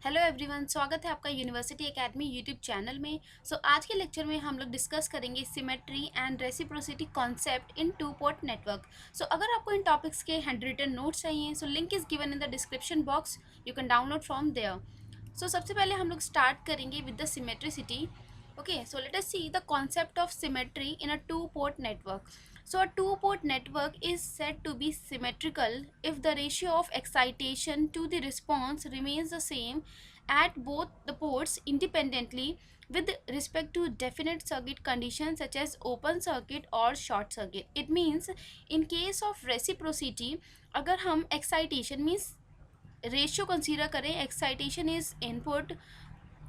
Hello everyone, स्वागत है आपका यूनिवर्सिटी एकेडमी यूट्यूब चैनल में। आज के लेक्चर में हम लोग डिस्कस करेंगे symmetry and reciprocity concept in two port network. अगर आपको इन टॉपिक्स के हैंड रिटन नोट्स चाहिए link is given in the description box, you can download from there. सबसे पहले हम लोग स्टार्ट करेंगे with the symmetricity. Okay, so let us see the concept of symmetry in a two-port network. A two-port network is said to be symmetrical if the ratio of excitation to the response remains the same at both the ports independently with respect to definite circuit conditions such as open circuit or short circuit. It means in case of reciprocity, अगर हम excitation means ratio consider करें, excitation is input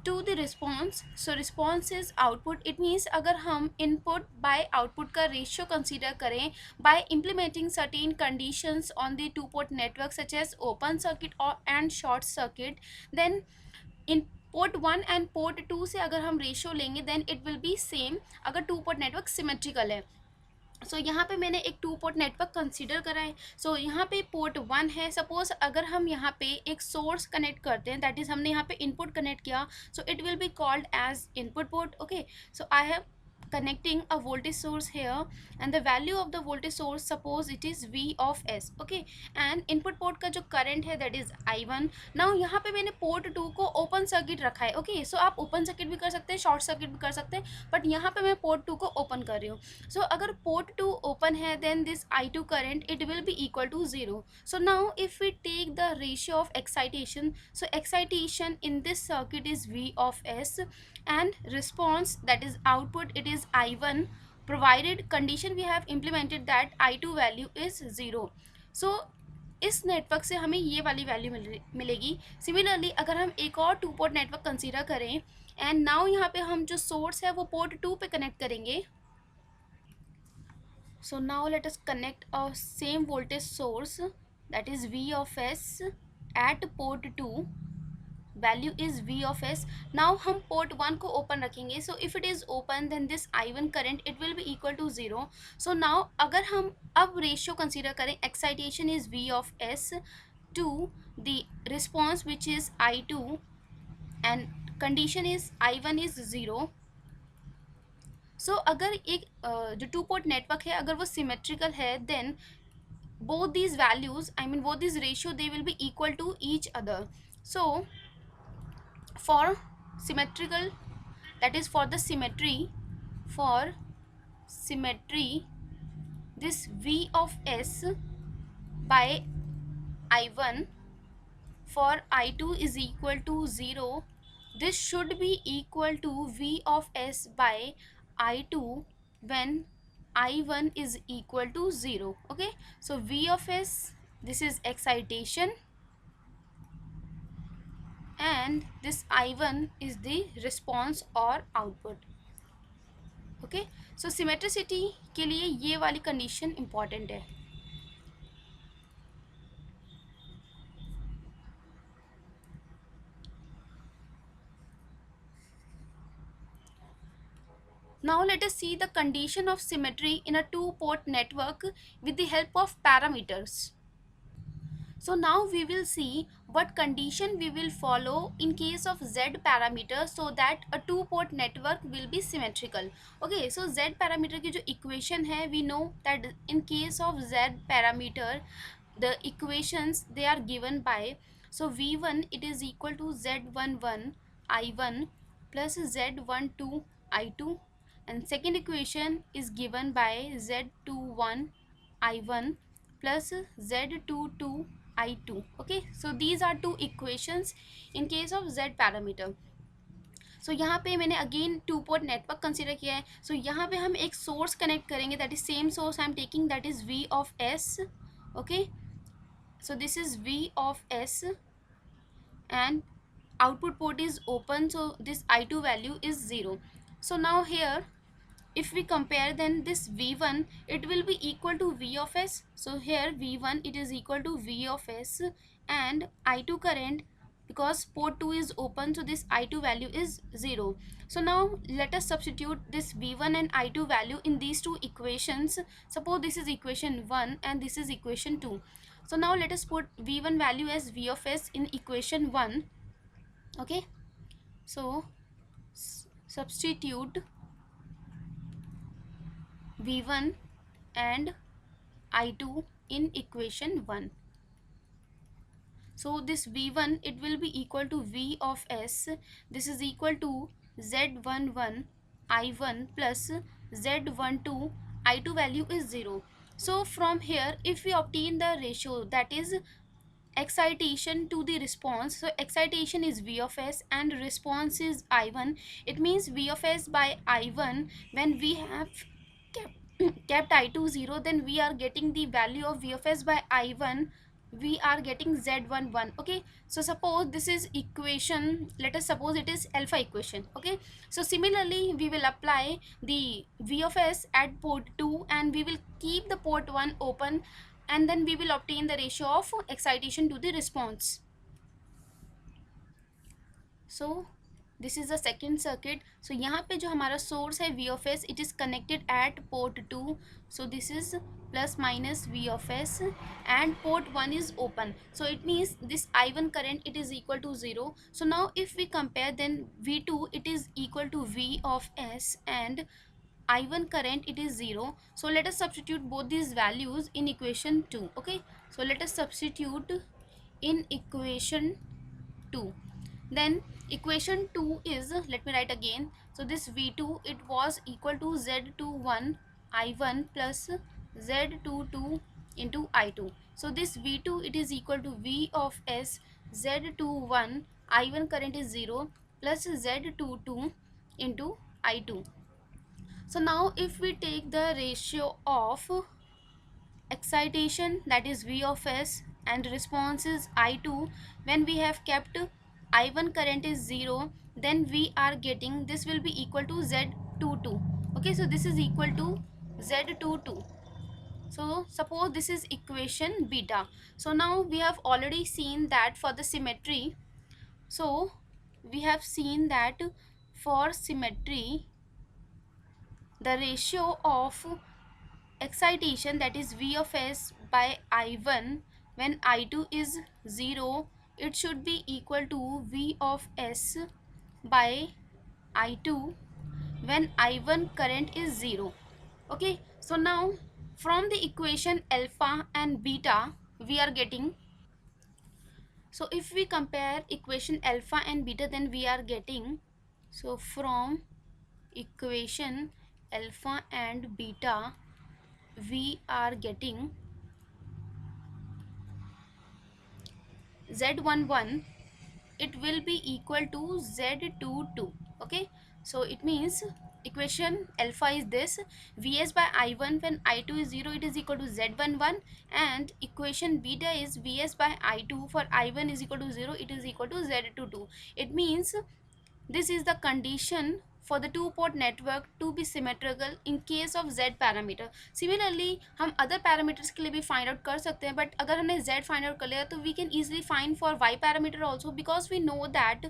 to the response, so response is output. It means अगर हम input by output का ratio consider करें by implementing certain conditions on the two port network such as open circuit or and short circuit, then in port 1 and port 2 से अगर हम ratio लेंगे then it will be same अगर two port network symmetrical है। यहाँ पे मैंने एक टू पोर्ट नेटवर्क कंसीडर करा है। यहाँ पे पोर्ट 1 है। सपोज अगर हम यहाँ पे एक सोर्स कनेक्ट करते हैं, दैट इज हमने यहाँ पे इनपुट कनेक्ट किया, it will be called as input port. Okay, I have connecting a voltage source here and the value of the voltage source suppose it is V of S. Okay, and input port का जो current है that is I1. now यहाँ पे मैंने port 2 को open circuit रखा है। okay, आप open circuit भी कर सकते हैं, short circuit भी कर सकते हैं, but यहाँ पे मैं port 2 को open कर रही हूँ। अगर port 2 open है then this I2 current it will be equal to 0. now if we take the ratio of excitation, excitation in this circuit is V of S and response that is output it is I1 provided condition we have implemented that I2 value is 0. इस network से हमें ये वाली value मिलेगी। Similarly अगर हम एक और टू पोर्ट नेटवर्क कंसीडर करें एंड नाउ यहाँ पे हम जो सोर्स है वो पोर्ट 2 पे कनेक्ट करेंगे। now let us connect a same voltage source that is V of S at port 2, value is V of S. now हम port 1 को open रखेंगे, if it is open then this I1 current it will be equal to 0. now अगर हम अब ratio consider करें, excitation is V of S to the response which is I2 and condition is I1 is 0. अगर एक जो to port network है अगर वो सिमेट्रिकल है then both these values, I mean both these ratio, they will be equal to each other. For symmetrical, that is for the symmetry, for symmetry this V of S by I1 for I2 is equal to 0. this should be equal to V of S by I2 when I1 is equal to 0. okay, V of S, this is excitation and this I1 is the response or output. okay, symmetricity के लिए ये वाली condition important है। Now let us see the condition of symmetry in a two-port network with the help of parameters. Now we will see what condition we will follow in case of Z parameter so that a two-port network will be symmetrical. Okay, Z parameter की जो equation है, we know that in case of Z parameter the equations they are given by, V1 it is equal to Z11 I1 plus Z12 I2 and second equation is given by Z21 I1 plus Z22 I2. okay, these are two equations in case of Z parameter. यहाँ पे मैंने again to port network consider किया है। यहाँ पे हम एक source connect करेंगे, that is same source I am taking, that is V of S. okay, this is V of S and output port is open, this I2 value is 0. now here if we compare then this V1 it will be equal to V of S. Here V1 it is equal to V of S and I2 current, because port 2 is open, this I2 value is 0. Now let us substitute this V1 and I2 value in these two equations. Suppose this is equation 1 and this is equation 2. Now let us put V1 value as V of S in equation 1 Okay, so substitute v1 and I2 in equation 1. So this v1, it will be equal to v of s. This is equal to z11 I1 plus z12 I2, value is 0. So from here, if we obtain the ratio, that is excitation to the response, so excitation is v of s and response is I1. It means v of s by I1, when we have kept I2 0, then we are getting the value of v of s by I1, we are getting z11. Okay, so suppose this is equation, let us suppose it is alpha equation. Okay, so similarly we will apply the v of s at port 2 and we will keep the port 1 open, and then we will obtain the ratio of excitation to the response. So this is the second circuit. So यहाँ पे जो हमारा source है v of s, it is connected at port 2. So this is plus minus v of s and port 1 is open. So it means this I1 current, it is equal to 0. So now if we compare, then v2 it is equal to v of s and I1 current, it is 0. So let us substitute both these values in equation 2. Okay, so let us substitute in equation 2. Then equation 2 is, let me write again. So this v2, it was equal to z21 I1 plus z22 into I2. So this v2, it is equal to v of s z21 I1 current is 0 plus z22 into I2. So now if we take the ratio of excitation, that is v of s, and response is I2, when we have kept I1 current is 0, then we are getting, this will be equal to z22. Okay, so this is equal to z22. So suppose this is equation beta. So now we have already seen that for the symmetry, so we have seen that for symmetry, the ratio of excitation, that is v of s by I1, when I2 is 0, it should be equal to v of s by I2 when I1 current is 0. Okay, so now from the equation alpha and beta we are getting, so if we compare equation alpha and beta, then we are getting, so from equation alpha and beta we are getting z11, it will be equal to z22. Okay, so it means equation alpha is this, vs by I1 when I2 is 0, it is equal to z11, and equation beta is vs by I2 for I1 is equal to 0, it is equal to z22. It means this is the condition for the two port network to be symmetrical in case of z parameter. Similarly हम other parameters के लिए भी find out कर सकते हैं, but अगर हमने z find out कर लिया तो we can easily find for y parameter also, because we know that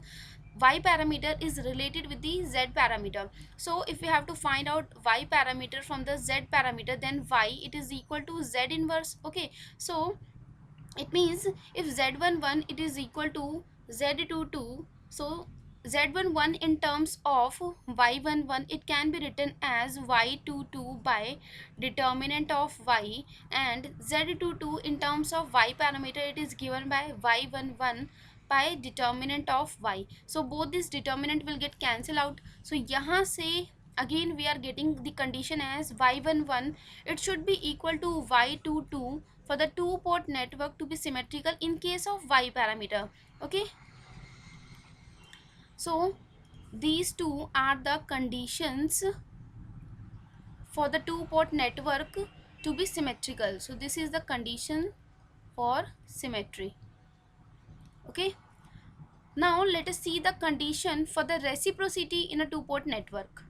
y parameter is related with the z parameter. So if we have to find out y parameter from the z parameter, then y, it is equal to z inverse. Okay, so it means if z11 it is equal to z22, so z11 in terms of y11, it can be written as y22 by determinant of y, and z22 in terms of y parameter, it is given by y11 by determinant of y. So both this determinant will get cancelled out. So यहाँ से again we are getting the condition as y11, it should be equal to y22 for the two port network to be symmetrical in case of y parameter. Okay, so these two are the conditions for the two port network to be symmetrical. So this is the condition for symmetry. Okay, now let us see the condition for the reciprocity in a two port network.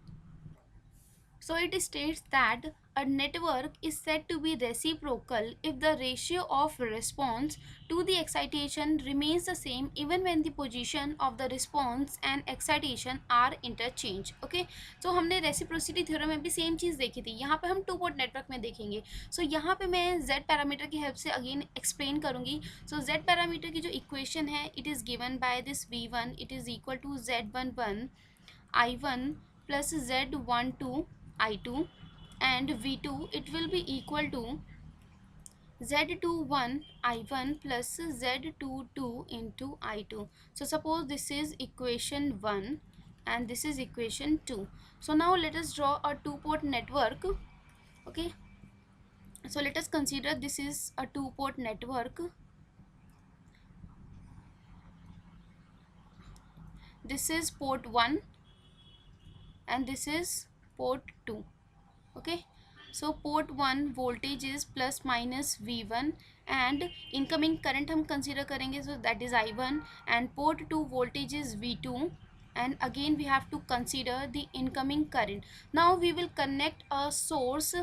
So it states that A network is said to be reciprocal if the ratio of response to the excitation remains the same even when the position of the response and excitation are interchanged. Okay, तो हमने reciprocity theorem में भी same चीज़ देखी थी, यहाँ पे हम to port network में देखेंगे. सो यहाँ पे मैं z पैरामीटर की हेल्प से अगेन एक्सप्लेन करूँगी. सो z पैरामीटर की जो इक्वेशन है, it is given by this v1, it is equal to z11 I1 plus Z12 I2, and V2 it will be equal to Z21 I1 plus Z22 into I2. So suppose this is equation 1 and this is equation 2. So now let us draw a two port network. Okay, so let us consider this is a two port network. This is port 1 and this is port 2. Okay, so port 1 voltage is plus minus V1 and incoming current हम consider करेंगे, so that is I1, and port 2 voltage is V2, and again we have to consider the incoming current. Now we will connect a source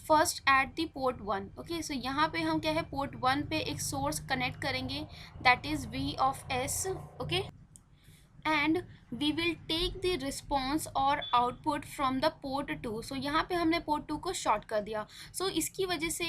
first at the port 1. Okay, so यहाँ पे हम क्या है, port 1 पे एक source connect करेंगे, that is V of S. Okay, and we will take the response और output from the port 2. So यहाँ पे हमने पोर्ट 2 को शॉर्ट कर दिया. सो इसकी वजह से,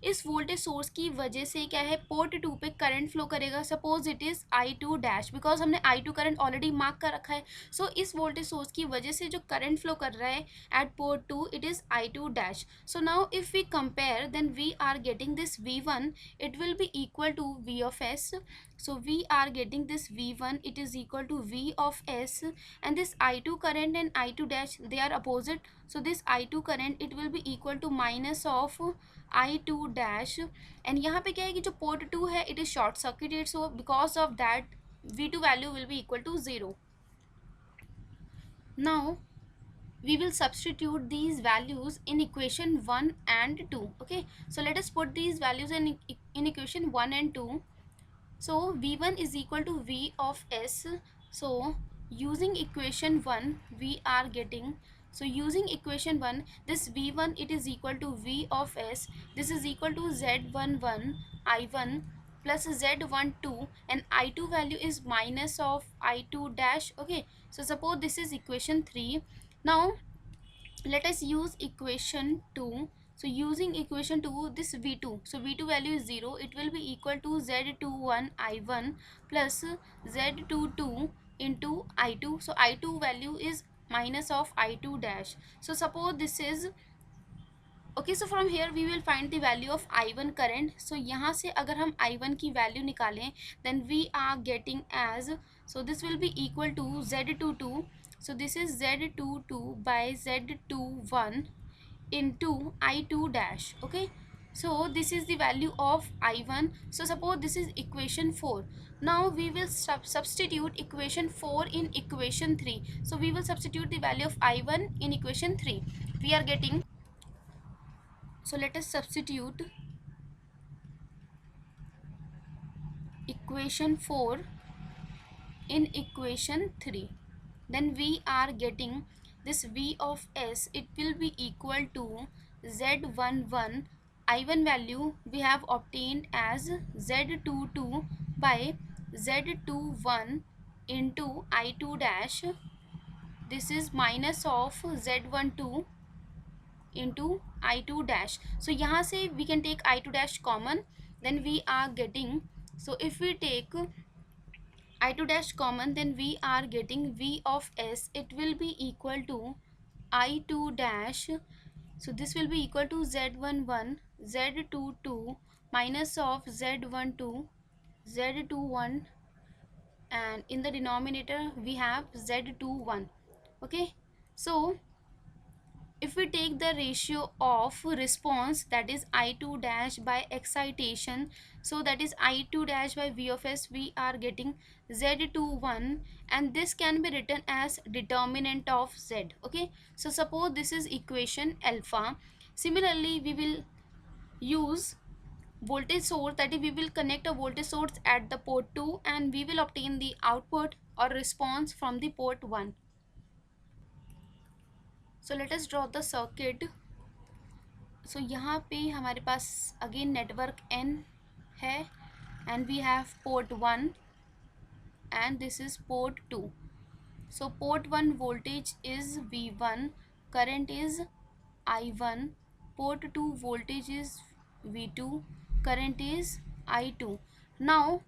इस वोल्टेज सोर्स की वजह से क्या है, पोर्ट 2 पे करंट फ्लो करेगा. Suppose it is I2 dash, because हमने I2 करंट ऑलरेडी मार्क कर रखा है. सो इस वोल्टेज सोर्स की वजह से जो करंट फ्लो कर रहा है at port 2, it is I2 dash. So now if we compare, then we are getting this V1, it will be equal to V of S. So we are getting this V1, it is equal to V of S, and this I2 current and I2 dash, they are opposite. So this I2 current, it will be equal to minus of I2 dash. And यहाँ पे क्या है कि जो port 2 है, it is short circuited, so because of that V2 value will be equal to 0. Now we will substitute these values in equation 1 and 2. Okay, so let us put these values in equation 1 and 2. So V1 is equal to V of S. So using equation 1 we are getting, so using equation 1, this V1, it is equal to V of S. This is equal to Z11 I1 plus Z12, and I2 value is minus of I2 dash. Okay, so suppose this is equation 3. Now let us use equation 2. So using equation 2, this V2, so V2 value is 0, it will be equal to Z21 I1 plus Z22 into I2. So I2 value is minus of I2 dash. So suppose this is, okay, so from here we will find the value of I1 current. So यहाँ से अगर हम I1 की value निकालें, then we are getting as, so this will be equal to Z22. So this is Z22 by Z21 into I2 dash. Okay, so this is the value of I1. So suppose this is equation 4. Now we will substitute equation 4 in equation 3. So we will substitute the value of I1 in equation 3. We are getting, so let us substitute equation 4 in equation 3. Then we are getting this V of S, it will be equal to Z11 I1 value we have obtained as Z22 by Z21 into I2 dash. This is minus of Z12 into I2 dash. So यहाँ से we can take I2 dash common, then we are getting, so if we take I2 dash common, then we are getting V of S, it will be equal to I2 dash. So this will be equal to Z11 Z22 minus of Z12 Z21, and in the denominator we have Z21. Okay, so if we take the ratio of response, that is I2 dash by excitation, so that is I2 dash by V of S, we are getting Z21, and this can be written as determinant of Z. Okay, so suppose this is equation alpha. Similarly we will use voltage source, that is we will connect a voltage source at the port 2 and we will obtain the output or response from the port 1. So let us draw the circuit. सो यहाँ पे हमारे पास अगेन network n है and we have port 1 and this is port 2. So port 1 voltage is V1, current is I1, port 2 voltage is V2, current is I2. Now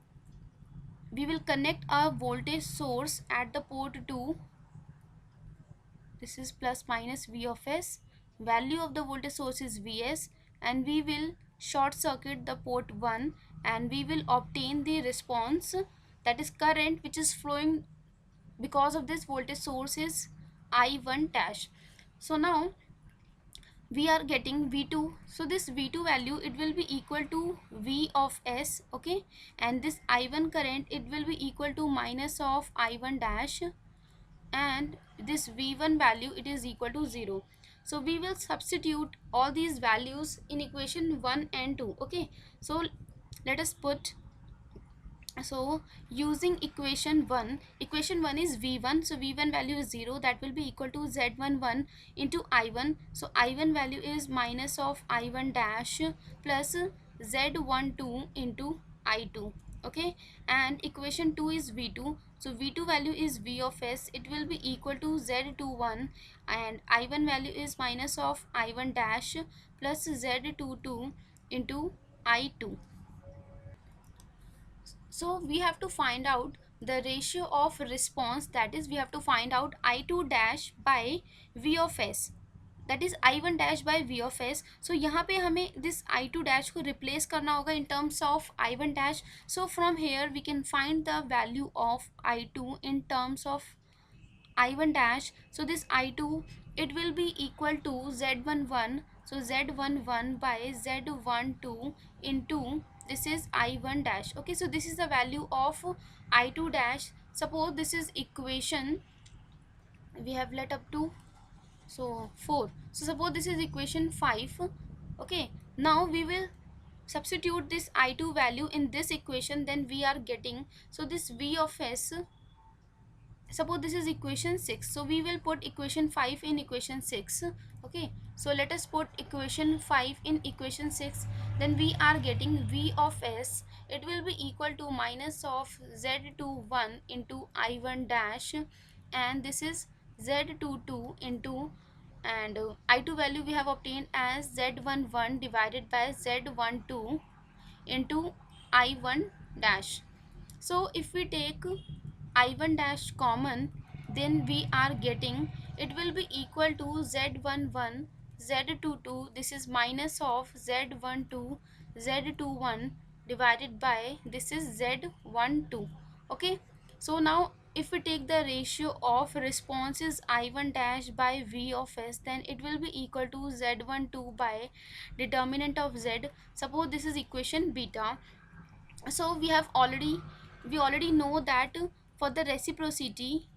we will connect a voltage source at the port 2. This is plus minus V of S. Value of the voltage source is Vs, and we will short circuit the port 1 and we will obtain the response, that is current which is flowing because of this voltage source is I1 dash. So now we are getting V2. So this V2 value, it will be equal to V of S, okay, and this I1 current, it will be equal to minus of I1 dash, and this V1 value, it is equal to 0. So we will substitute all these values in equation 1 and 2, okay. So let us put, so using equation 1 is V1, so V1 value is 0, that will be equal to Z11 into I1. So I1 value is minus of I1 dash plus Z12 into I2, okay. And equation 2 is V2, so V2 value is V of S, it will be equal to Z21, and I1 value is minus of I1 dash plus Z22 into I2. So we have to find out the ratio of response, that is we have to find out I2 dash by V of S, that is I1 dash by V of S. So यहाँ पे हमें this I2 dash को replace करना होगा in terms of I1 dash. So from here we can find the value of I2 in terms of I1 dash. So this I2, it will be equal to Z11, so Z11 by Z12 into this is I1 dash, okay. So this is the value of I2 dash. Suppose this is equation, we have let up to, so 4, so suppose this is equation 5, okay. Now we will substitute this I2 value in this equation, then we are getting, so this V of S, suppose this is equation 6, so we will put equation 5 in equation 6, okay. So let us put equation 5 in equation 6, then we are getting V of S, it will be equal to minus of Z21 into I1 dash, and this is Z22 into, and I2 value we have obtained as Z11 divided by Z12 into I1 dash. So if we take I1 dash common, then we are getting, it will be equal to Z11 Z22, this is minus of Z12 Z21 divided by this is Z12, okay. So now if we take the ratio of responses I1 dash by V of S, then it will be equal to Z12 by determinant of Z. Suppose this is equation beta. So we already know that for the reciprocity,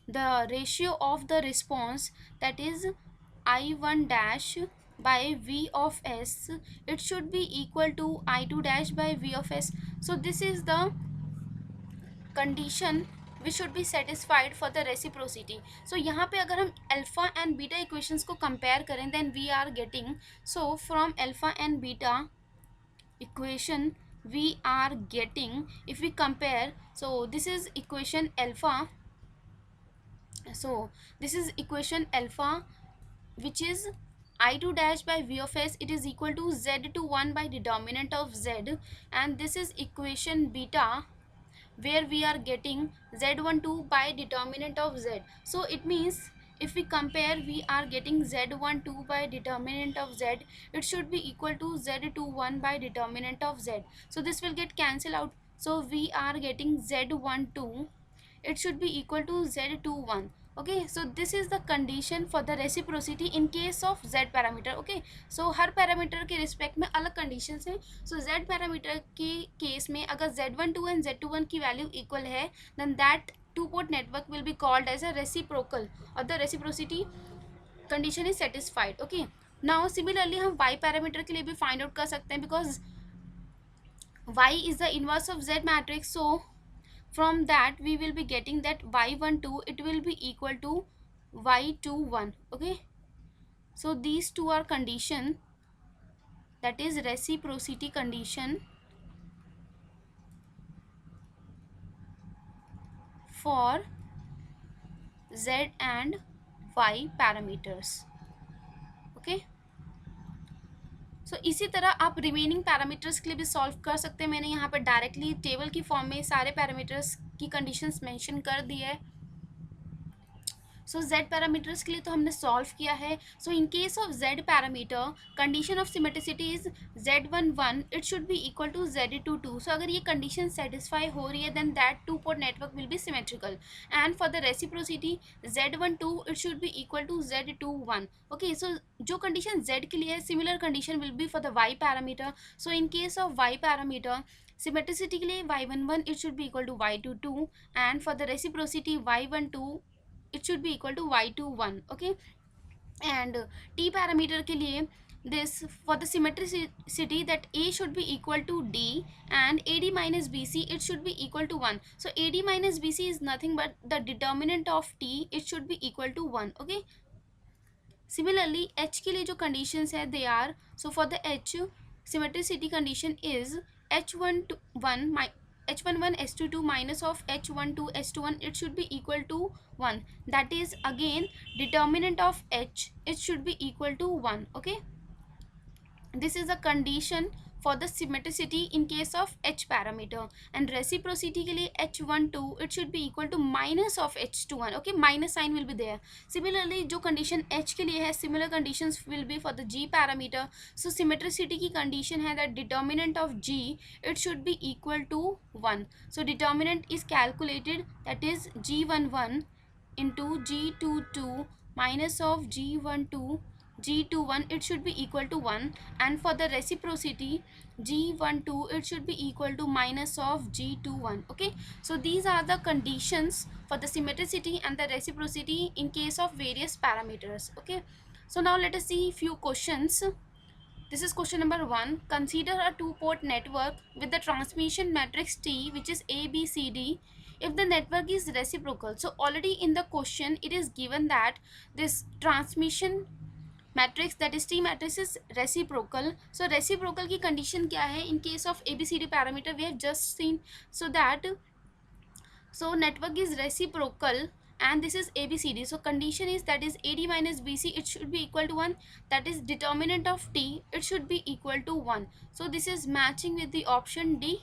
the ratio of the response, that is I1 dash by V of S, it should be equal to I2 dash by V of S. So this is the condition which should be satisfied for the reciprocity. So यहाँ पे अगर हम alpha and beta equations को compare करें, then we are getting, so from alpha and beta equation we are getting, if we compare, so this is equation alpha, so this is equation alpha, which is I2 dash by V of S, it is equal to Z21 by determinant of Z, and this is equation beta, where we are getting Z12 by determinant of Z. So it means if we compare, we are getting Z12 by determinant of Z, it should be equal to Z21 by determinant of Z. So this will get cancelled out, so we are getting Z12, it should be equal to Z21, okay. So this is the condition for the reciprocity in case of Z parameter, okay. So her parameter के respect में अलग conditions हैं. So Z parameter के case में अगर Z12 and Z21 की value equal है, then that two port network will be called as a reciprocal, or the reciprocity condition is satisfied, okay. Now similarly हम Y parameter के लिए भी find out कर सकते हैं, because Y is the inverse of Z matrix. So from that we will be getting that Y12, it will be equal to Y21, okay. So these two are condition, that is reciprocity condition for z and y parameters. Okay, so इसी तरह आप remaining parameters के लिए भी solve कर सकते हैं. मैंने यहाँ पर डायरेक्टली टेबल की फॉर्म में सारे पैरामीटर्स की कंडीशंस मेंशन कर दी है. सो z पैरामीटर्स के लिए तो हमने सॉल्व किया है. So in case of z parameter condition of symmetricity is z11 it should be equal to z22. So अगर ये कंडीशन सेटिस्फाई हो रही है then that two port network will be symmetrical. And for the reciprocity z12 it should be equal to z21. Okay, so जो condition z के लिए है similar condition will be for the y parameter. So in case of y parameter symmetricity के लिए y11 it should be equal to y22 and for the reciprocity y12 it should be equal to y21. Okay, and t parameter के लिए this for the symmetricity that a should be equal to d and ad minus bc it should be equal to 1. So ad minus bc is nothing but the determinant of t, it should be equal to 1. Okay, similarly h के लिए जो conditions है they are, so for the h symmetricity condition is h11 h11 s22 minus of h12 s21 it should be equal to 1. That is again determinant of h, it should be equal to 1. Okay, this is a condition for the symmetricity in case of h parameter. And reciprocity के लिए h12 it should be equal to minus of h21. Okay, minus sign will be there. Similarly जो condition h के लिए है similar conditions will be for the g parameter. So symmetricity की condition है that determinant of g it should be equal to 1. So determinant is calculated, that is g11 into g22 minus of g12 g21 it should be equal to 1. And for the reciprocity g12 it should be equal to minus of g21. Okay, so these are the conditions for the symmetricity and the reciprocity in case of various parameters. Okay, so now let us see few questions. This is question number 1. Consider a two-port network with the transmission matrix T which is A, B, C, D if the network is reciprocal. So already in the question it is given that this transmission matrix, that is T matrix, is reciprocal. So reciprocal की condition क्या है? In case of ABCD parameter we have just seen, so that so network is reciprocal and this is ABCD. So condition is that is AD minus BC it should be equal to 1. That is determinant of T, it should be equal to 1. So this is matching with the option D.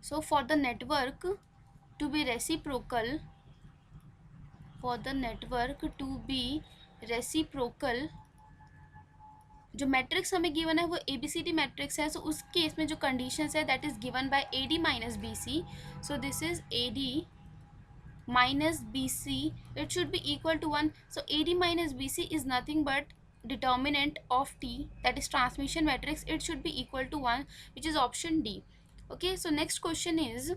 So for the network to be reciprocal, for the network to be reciprocal, जो matrix हमें given है वो ABCD matrix है. सो उस case में जो conditions है that is given by AD minus BC. So this is AD minus BC it should be equal to 1. So AD minus BC is nothing but determinant of T, that is transmission matrix, it should be equal to 1, which is option D. Okay, so next question is,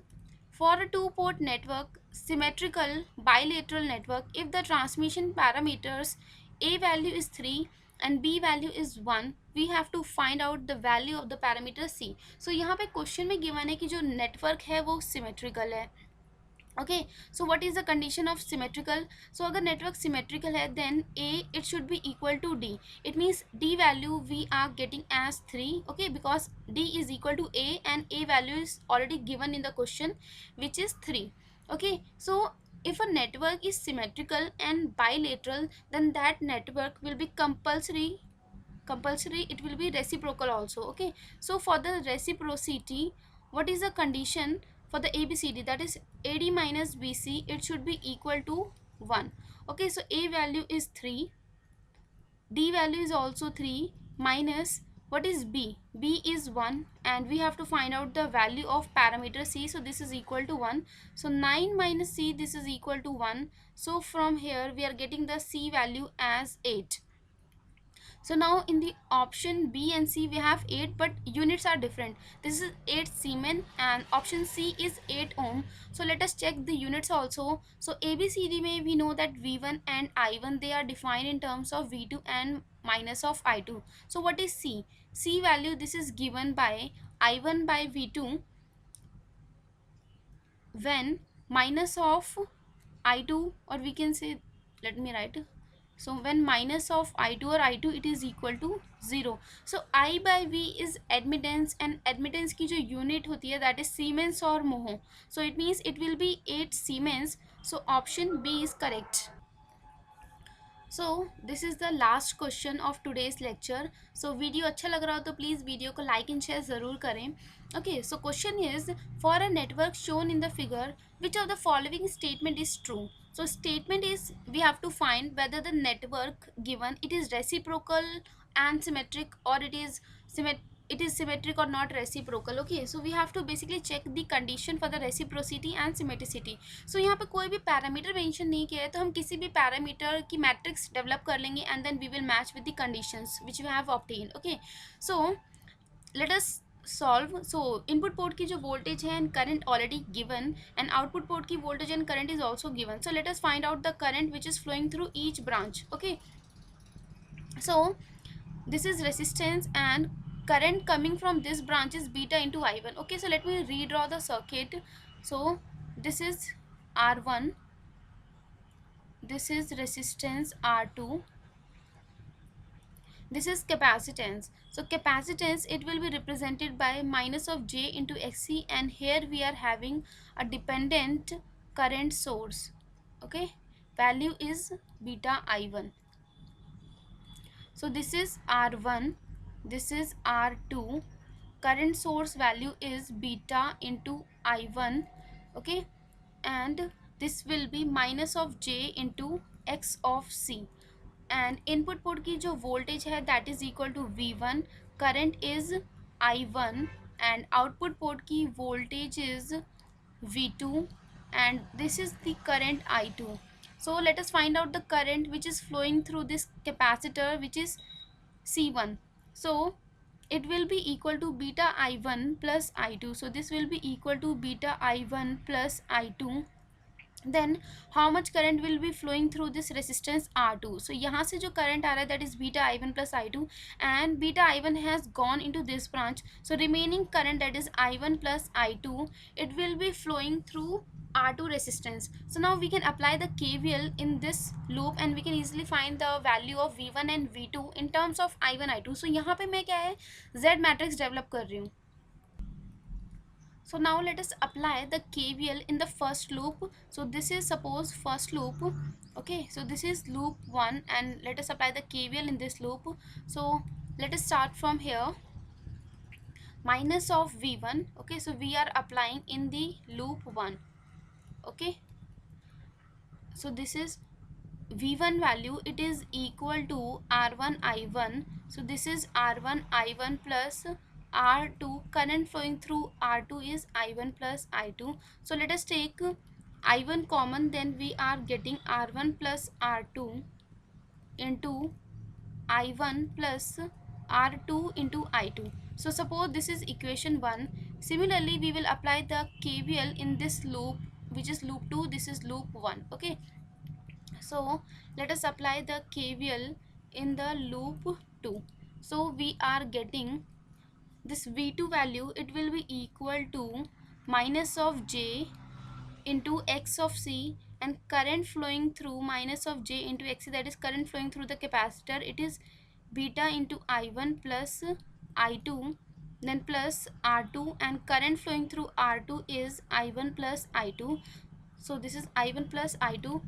for a two port network, symmetrical bilateral network, if the transmission parameters A value is 3 and B value is 1, we have to find out the value of the parameter C. So यहाँ पे question में given है कि जो network है वो symmetrical है. Okay, so what is the condition of symmetrical? So अगर नेटवर्क सिमेट्रिकल है then A it should be equal to D. It means D value we are getting as 3. Okay, because D is equal to A and A value is already given in the question which is 3. Okay, so if a network is symmetrical and bilateral then that network will be compulsory, it will be reciprocal also. Okay, so for the reciprocity what is the condition for the ABCD, that is AD minus BC it should be equal to 1. Okay, so A value is 3, D value is also 3, minus what is B? B is 1 and we have to find out the value of parameter C. So this is equal to 1. So 9 minus C, this is equal to 1. So from here we are getting the C value as 8. So now in the option B and C we have 8 but units are different. This is 8 Siemens and option C is 8 ohm. So let us check the units also. So ABCD may we know that V1 and I1 they are defined in terms of V2 and minus of I2. So what is C? C value this is given by I1 by V2 when minus of I2, or we can say, let me write, So when minus of I2 or I2, it is equal to 0. So I by V is admittance, and admittance की जो unit होती है that is Siemens or mho. So it means it will be 8 Siemens. So option B is correct. So this is the last question of today's lecture. So video अच्छा लग रहा हो तो please video को like and share ज़रूर करें. Okay, so question is for a network shown in the figure which of the following statement is true. So statement is we have to find whether the network given it is reciprocal and symmetric, or it is symmetric or not reciprocal. Okay, so we have to basically check the condition for the reciprocity and symmetricity. So यहाँ पे कोई भी parameter mention नहीं किया है, तो हम किसी भी पैरामीटर की मैट्रिक्स डेवलप कर लेंगे and then we will match with the conditions which we have obtain. Okay, so let us solve. So input port की जो वोल्टेज है and current already given, and output port की voltage and current is also given. So let us find out the current which is flowing through each branch. Okay, so this is resistance and current coming from this branch is beta into I1. Okay, so let me redraw the circuit. So this is R1, this is resistance R2, this is capacitance. So capacitance, it will be represented by minus of J into XC, and here we are having a dependent current source. Okay, value is beta I1. So this is R1, this is R2, current source value is beta into I1. Okay, and this will be minus of J into X of C, and input port की जो voltage है that is equal to V1, current is I1, and output port की voltage is V2, and this is the current I2. So let us find out the current which is flowing through this capacitor, which is C1. So it will be equal to beta I1 plus I2. So this will be equal to beta I1 plus I2. Then how much current will be flowing through this resistance R2. So यहाँ से जो current आ रहा है that is beta I1 plus I2, and beta I1 has gone into this branch. So remaining current, that is I1 plus I2, it will be flowing through R2 resistance. So now we can apply the KVL in this loop and we can easily find the value of V1 and V2 in terms of I1 I2. So यहाँ पे मैं क्या है Z matrix develop कर रही हूँ. So now let us apply the KVL in the first loop. So this is suppose first loop. Okay, so this is loop 1, and let us apply the KVL in this loop. So let us start from here. Minus of V1. Okay, so we are applying in the loop 1. Okay, so this is V1 value, it is equal to R1 I1. So this is R1 I1 plus R2, current flowing through R2 is I1 plus I2. So let us take I1 common, then we are getting R1 plus R2 into I1 plus R2 into I2. So suppose this is equation 1. Similarly, we will apply the KVL in this loop, which is loop 2. This is loop 1. Okay, so let us apply the KVL in the loop 2. So we are getting this V2 value, it will be equal to minus of J into X of C, and current flowing through minus of J into XC, that is current flowing through the capacitor, it is beta into I1 plus I2, then plus R2, and current flowing through R2 is I1 plus I2. So this is I1 plus I2.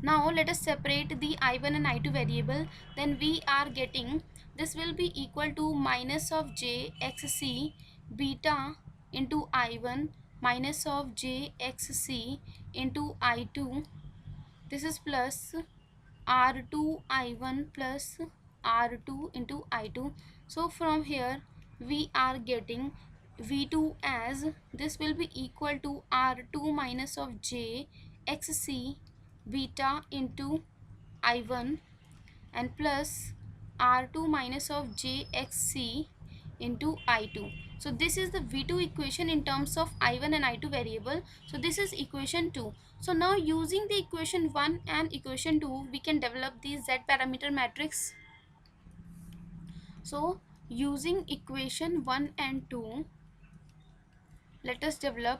Now let us separate the I1 and I2 variable. Then we are getting this will be equal to minus of J XC beta into I1 minus of J XC into I2. This is plus R2 I1 plus R2 into I2. So from here we are getting V2 as this will be equal to R2 minus of J XC beta into I1 and plus R2 minus of JXC into I2. So this is the V2 equation in terms of I1 and I2 variable. So this is equation 2. So now using the equation 1 and equation 2, we can develop the Z parameter matrix. So using equation 1 and 2, let us develop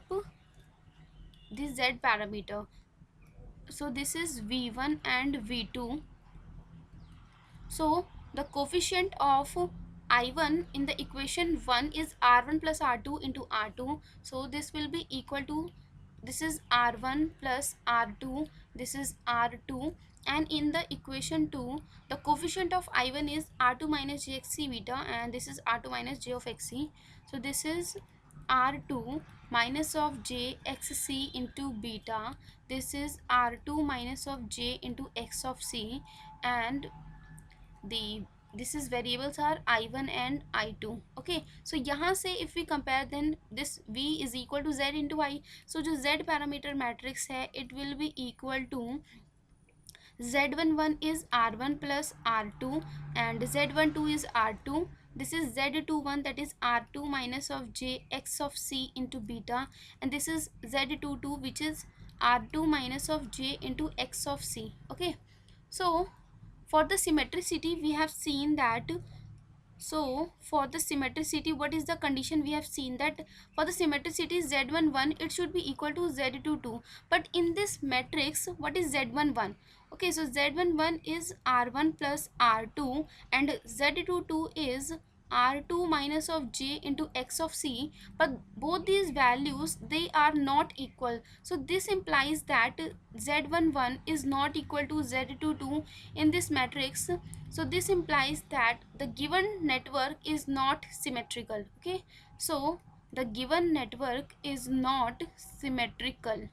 the Z parameter. So this is V1 and V2. So the coefficient of I1 in the equation 1 is R1 plus R2 into R2. So this will be equal to, this is R1 plus R2, this is R2, and in the equation 2 the coefficient of I1 is R2 minus jxc beta, and this is R2 minus j of xc. So this is R2 minus of j xc into beta, this is R2 minus of j into x of c, and the this is variables are I1 and I2. okay, so यहाँ से if we compare then this V is equal to Z into I. so जो Z parameter matrix है it will be equal to Z11 is R1 plus R2 and Z12 is R2. This is Z21, that is R2 minus of J x of C into beta, and this is Z22 which is R2 minus of J into x of C. okay, so for the symmetricity we have seen that, so for the symmetricity, what is the condition? We have seen that for the symmetricity Z11 it should be equal to Z22, but in this matrix what is Z11? okay, so Z11 is R1 plus R2 and Z22 is R2 minus of J into x of C, but both these values they are not equal, so this implies that Z11 is not equal to Z22 in this matrix. So this implies that the given network is not symmetrical. okay, so the given network is not symmetrical.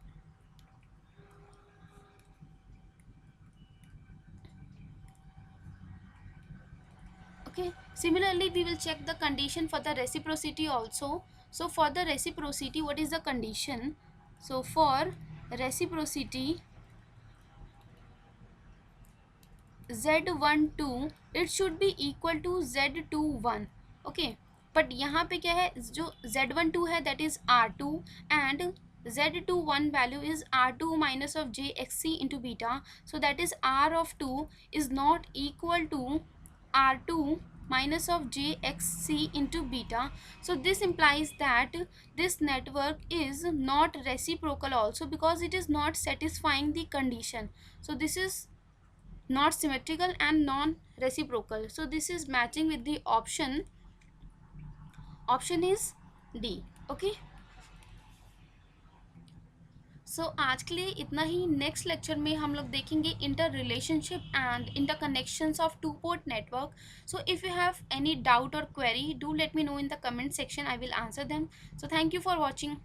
okay, similarly we will check the condition for the reciprocity also. So for the reciprocity, what is the condition? So for reciprocity Z12 it should be equal to Z21. okay, but यहाँ पे क्या है, जो Z12 है that is R2 and Z21 value is R2 minus of JXC into beta, so that is R of 2 is not equal to R2 minus of JXC into beta. So this implies that this network is not reciprocal also, because it is not satisfying the condition. So this is not symmetrical and non reciprocal. So this is matching with the option is D. okay, सो आज के लिए इतना ही. Next lecture में हम लोग देखेंगे inter relationship and inter connections of two port network. So if you have any doubt और query, do let me know in the comment section. I will answer them. So thank you for watching.